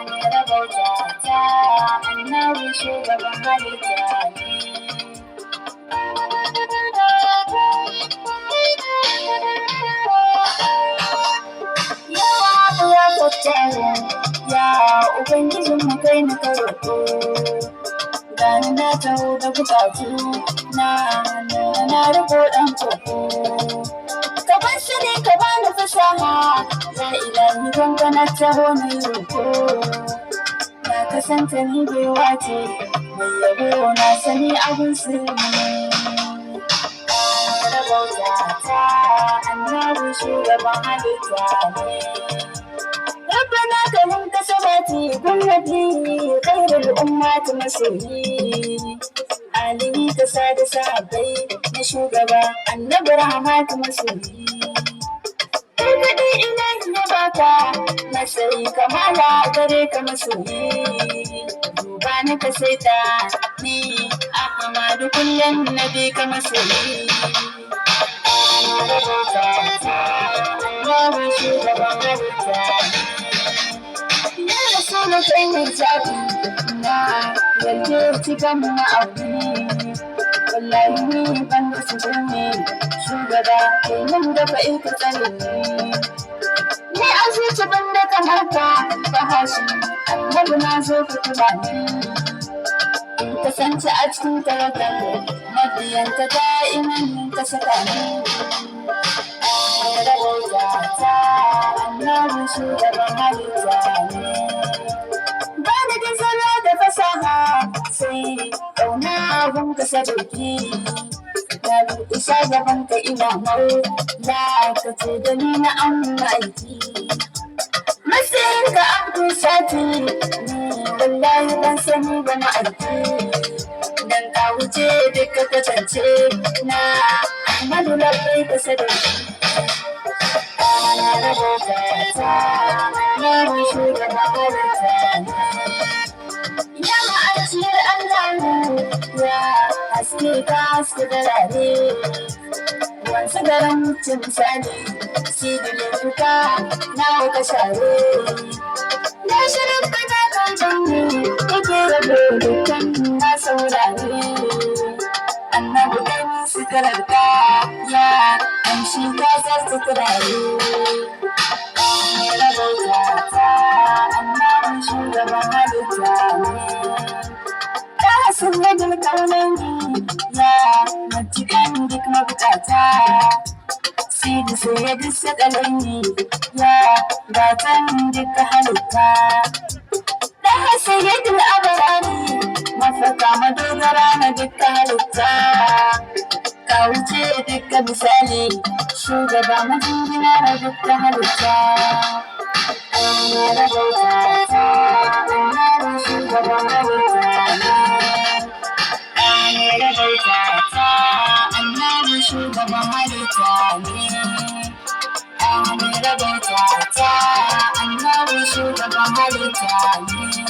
ne rabauta ta annabi shugaban halitta ne. Ya tattara ya ubangijin mu kai na karoko gani na taho da bukatu na riko ɗan koko ka bar shi ne ka bani fasaha la ilahi don ka na taho na yi roko na kasance ni baiwa ce mai yabo na sani abin sirri rabauta ta annabi shugaban halitta ne. ربنا كلم كسباتي بالنبي خير الأمة مسيحي علي كساد سابي نشوغبا النبي رحمات مسيحي كدي إلهي نباكا نسري كمالا غريك مسيحي دوبانا كسيتا ني أحمد كل النبي كمسيحي Allah shugaba halitta ya rasu na kai hijabi na yarje cikin ma'auni wallahi ni ban da su ne shugaba kai nan da fa'in ka tsare ni a zuci ban da kamata ba hashi annabi na zo ka kula ni in kasance a cikin tawagar mabiyanka da'iman ka saka ni rabauta annabi shugaban halitta ne. Ba da gazara da fasaha sai ƙauna abin ka sadauki na isa gaban ka ina mau da ka ce da ni na an aiki matsayin ka abdul sati ni wallahi ban sani ba na aiki dan ka wuce duka kwatance na Ahmadu labbai ka sadauki rabauta ta annabi shugaban halitta ne. Ya ma'ajiyar Allah ya haske ka haske garare wansu garin mutum misali sidile duka na ka share ya shirin fata kan janni yake rabe dukkan na saurare annabi gani sukararka ya amshi ka zarta turare rabauta ta annabi shugaban halitta ne. Ya sunnadul kaunani ya matukan duk mabukata sidi sai ya bisa kalani ya gatan duka halitta da sayyidul abarani mafaka madogara na duka halitta ka wuce duka misali shugaba majingina na duka halitta rabauta ta annabi shugaban halitta ne. Rabauta ta annabi shugaban halitta ne. Rabauta ta annabi shugaban halitta ne.